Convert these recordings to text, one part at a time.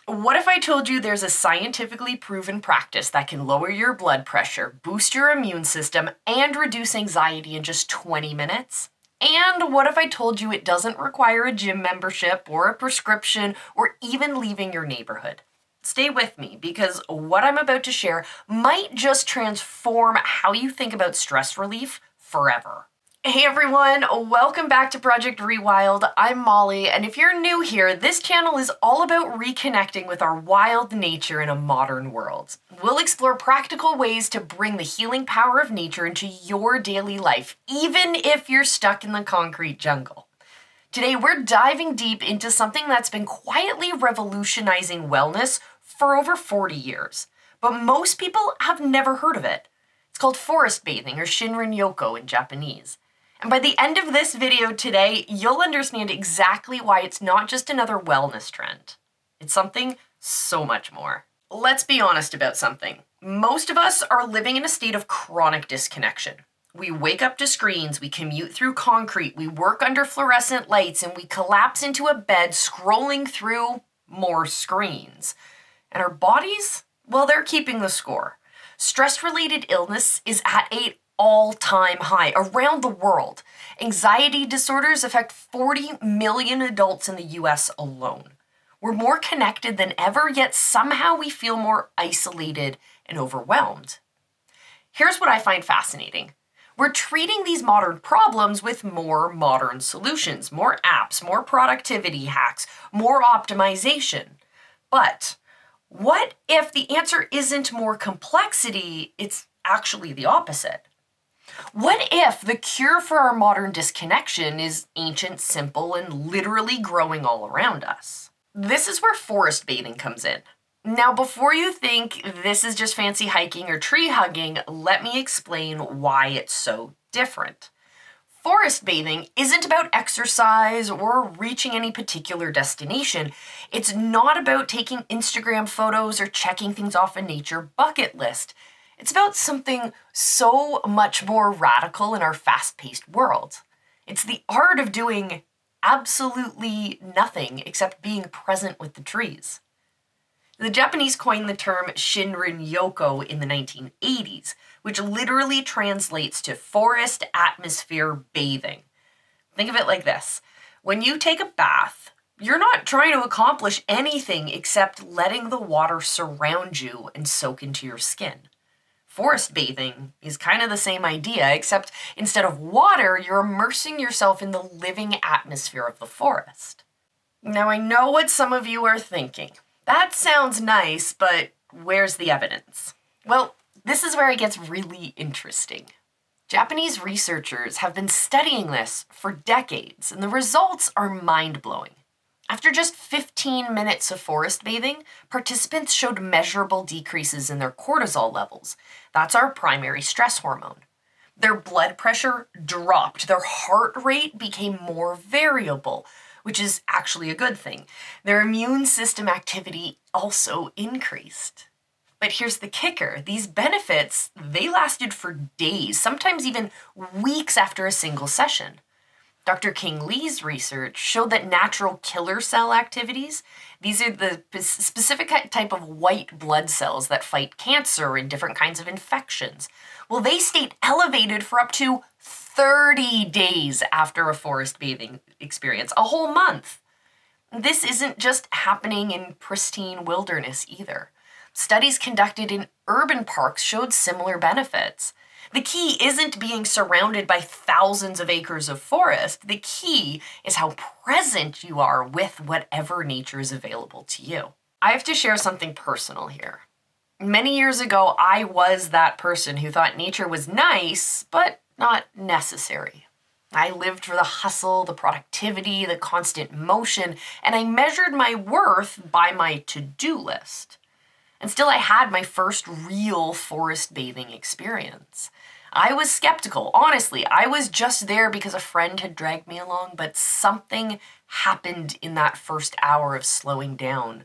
What if I told you there's a scientifically proven practice that can lower your blood pressure, boost your immune system, and reduce anxiety in just 20 minutes? And what if I told you it doesn't require a gym membership or a prescription or even leaving your neighborhood? Stay with me because what I'm about to share might just transform how you think about stress relief forever. Hey everyone, welcome back to Project Rewild. I'm Molly, and if you're new here, this channel is all about reconnecting with our wild nature in a modern world. We'll explore practical ways to bring the healing power of nature into your daily life, even if you're stuck in the concrete jungle. Today, we're diving deep into something that's been quietly revolutionizing wellness for over 40 years, but most people have never heard of it. It's called forest bathing, or Shinrin Yoku in Japanese. And by the end of this video today, you'll understand exactly why it's not just another wellness trend. It's something so much more. Let's be honest about something. Most of us are living in a state of chronic disconnection. We wake up to screens, we commute through concrete, we work under fluorescent lights, and we collapse into a bed scrolling through more screens. And our bodies, well, they're keeping the score. Stress-related illness is at an all-time high around the world. Anxiety disorders affect 40 million adults in the US alone. We're more connected than ever, yet somehow we feel more isolated and overwhelmed. Here's what I find fascinating. We're treating these modern problems with more modern solutions, more apps, more productivity hacks, more optimization. But what if the answer isn't more complexity, it's actually the opposite? What if the cure for our modern disconnection is ancient, simple, and literally growing all around us? This is where forest bathing comes in. Now, before you think this is just fancy hiking or tree hugging, let me explain why it's so different. Forest bathing isn't about exercise or reaching any particular destination. It's not about taking Instagram photos or checking things off a nature bucket list. It's about something so much more radical in our fast-paced world. It's the art of doing absolutely nothing except being present with the trees. The Japanese coined the term Shinrin Yoku in the 1980s, which literally translates to forest atmosphere bathing. Think of it like this. When you take a bath, you're not trying to accomplish anything except letting the water surround you and soak into your skin. Forest bathing is kind of the same idea, except instead of water, you're immersing yourself in the living atmosphere of the forest. Now, I know what some of you are thinking. That sounds nice, but where's the evidence? Well, this is where it gets really interesting. Japanese researchers have been studying this for decades, and the results are mind-blowing. After just 15 minutes of forest bathing, participants showed measurable decreases in their cortisol levels. That's our primary stress hormone. Their blood pressure dropped. Their heart rate became more variable, which is actually a good thing. Their immune system activity also increased. But here's the kicker. These benefits, they lasted for days, sometimes even weeks after a single session. Dr. King Lee's research showed that natural killer cell activities, these are the specific type of white blood cells that fight cancer and different kinds of infections. Well, they stayed elevated for up to 30 days after a forest bathing experience, a whole month. This isn't just happening in pristine wilderness either. Studies conducted in urban parks showed similar benefits. The key isn't being surrounded by thousands of acres of forest. The key is how present you are with whatever nature is available to you. I have to share something personal here. Many years ago, I was that person who thought nature was nice, but not necessary. I lived for the hustle, the productivity, the constant motion, and I measured my worth by my to-do list. And still, I had my first real forest bathing experience. I was skeptical, honestly. I was just there because a friend had dragged me along, but something happened in that first hour of slowing down,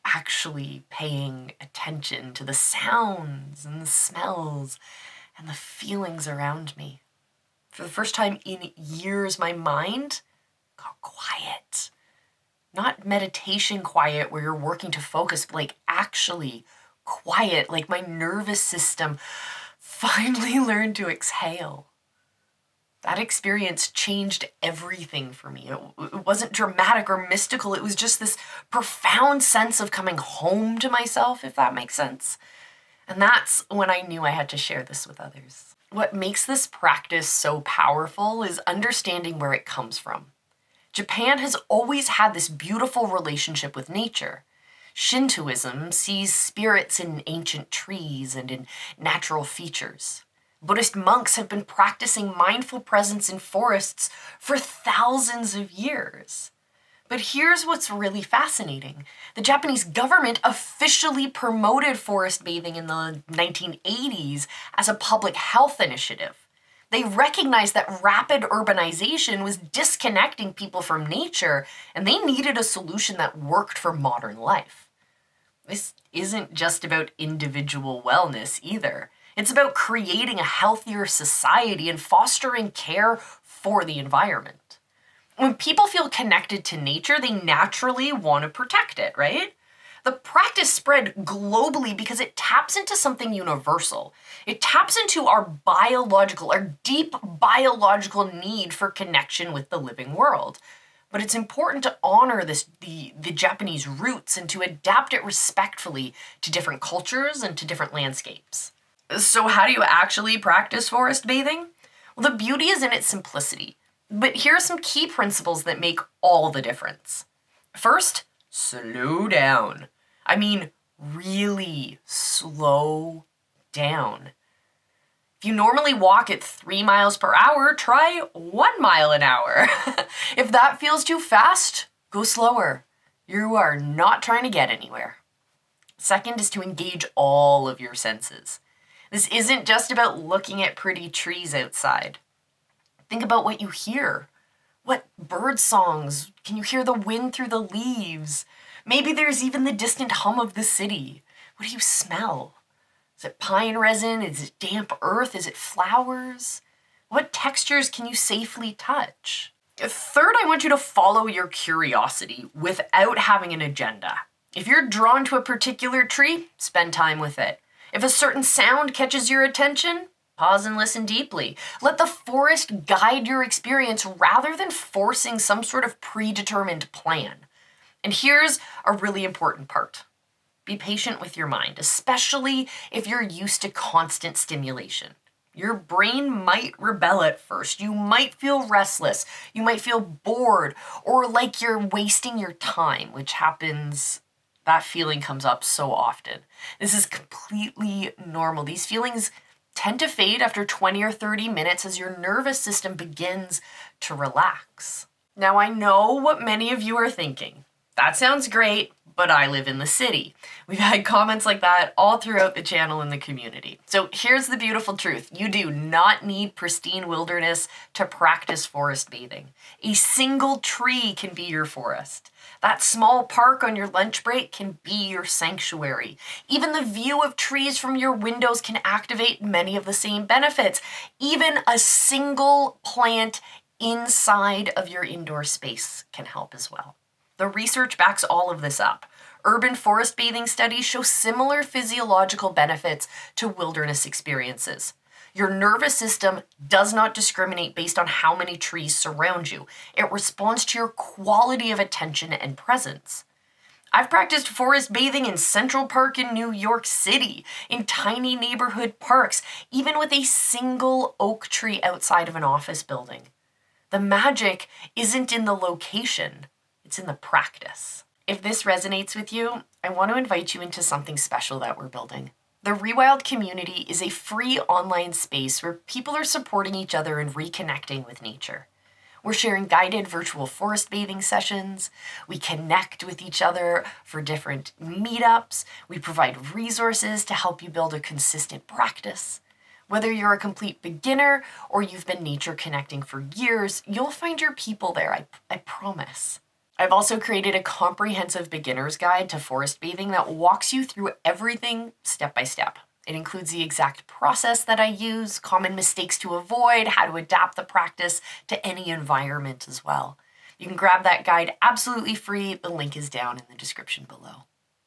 actually paying attention to the sounds and the smells and the feelings around me. For the first time in years, my mind got quiet. Not meditation quiet where you're working to focus, but like actually quiet, like my nervous system finally learned to exhale. That experience changed everything for me. It wasn't dramatic or mystical. It was just this profound sense of coming home to myself, if that makes sense. And that's when I knew I had to share this with others. What makes this practice so powerful is understanding where it comes from. Japan has always had this beautiful relationship with nature. Shintoism sees spirits in ancient trees and in natural features. Buddhist monks have been practicing mindful presence in forests for thousands of years. But here's what's really fascinating. The Japanese government officially promoted forest bathing in the 1980s as a public health initiative. They recognized that rapid urbanization was disconnecting people from nature, and they needed a solution that worked for modern life. This isn't just about individual wellness either. It's about creating a healthier society and fostering care for the environment. When people feel connected to nature, they naturally want to protect it, right? The practice spread globally because it taps into something universal. It taps into our deep biological need for connection with the living world. But it's important to honor the Japanese roots and to adapt it respectfully to different cultures and to different landscapes. So how do you actually practice forest bathing? Well, the beauty is in its simplicity. But here are some key principles that make all the difference. First, slow down. I mean, really slow down. If you normally walk at 3 miles per hour, try 1 mile an hour. If that feels too fast, go slower. You are not trying to get anywhere. Second is to engage all of your senses. This isn't just about looking at pretty trees outside. Think about what you hear. What bird songs? Can you hear the wind through the leaves? Maybe there's even the distant hum of the city. What do you smell? Is it pine resin? Is it damp earth? Is it flowers? What textures can you safely touch? Third, I want you to follow your curiosity without having an agenda. If you're drawn to a particular tree, spend time with it. If a certain sound catches your attention, pause and listen deeply. Let the forest guide your experience rather than forcing some sort of predetermined plan. And here's a really important part. Be patient with your mind, especially if you're used to constant stimulation. Your brain might rebel at first. You might feel restless. You might feel bored or like you're wasting your time, which happens. That feeling comes up so often. This is completely normal. These feelings tend to fade after 20 or 30 minutes as your nervous system begins to relax. Now, I know what many of you are thinking. That sounds great, but I live in the city. We've had comments like that all throughout the channel and the community. So here's the beautiful truth. You do not need pristine wilderness to practice forest bathing. A single tree can be your forest. That small park on your lunch break can be your sanctuary. Even the view of trees from your windows can activate many of the same benefits. Even a single plant inside of your indoor space can help as well. The research backs all of this up. Urban forest bathing studies show similar physiological benefits to wilderness experiences. Your nervous system does not discriminate based on how many trees surround you. It responds to your quality of attention and presence. I've practiced forest bathing in Central Park in New York City, in tiny neighborhood parks, even with a single oak tree outside of an office building. The magic isn't in the location, it's in the practice. If this resonates with you, I want to invite you into something special that we're building. The Rewild community is a free online space where people are supporting each other and reconnecting with nature. We're sharing guided virtual forest bathing sessions. We connect with each other for different meetups. We provide resources to help you build a consistent practice. Whether you're a complete beginner or you've been nature connecting for years, you'll find your people there, I promise. I've also created a comprehensive beginner's guide to forest bathing that walks you through everything step by step. It includes the exact process that I use, common mistakes to avoid, how to adapt the practice to any environment as well. You can grab that guide absolutely free. The link is down in the description below.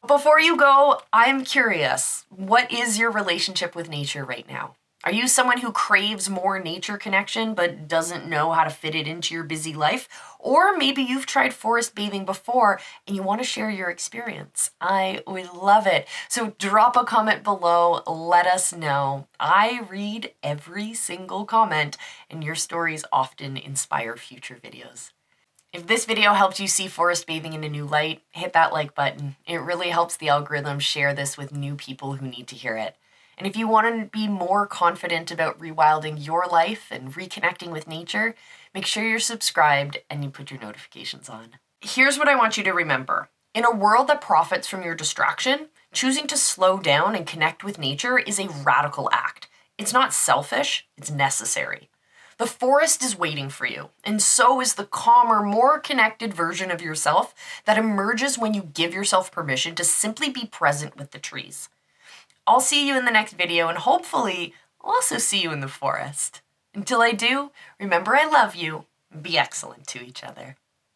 Before you go, I'm curious, what is your relationship with nature right now? Are you someone who craves more nature connection but doesn't know how to fit it into your busy life? Or maybe you've tried forest bathing before and you want to share your experience. I would love it. So drop a comment below, let us know. I read every single comment, and your stories often inspire future videos. If this video helped you see forest bathing in a new light, hit that like button. It really helps the algorithm share this with new people who need to hear it. And if you want to be more confident about rewilding your life and reconnecting with nature, make sure you're subscribed and you put your notifications on. Here's what I want you to remember. In a world that profits from your distraction, choosing to slow down and connect with nature is a radical act. It's not selfish, it's necessary. The forest is waiting for you, and so is the calmer, more connected version of yourself that emerges when you give yourself permission to simply be present with the trees. I'll see you in the next video, and hopefully I'll also see you in the forest. Until I do, remember I love you, and be excellent to each other.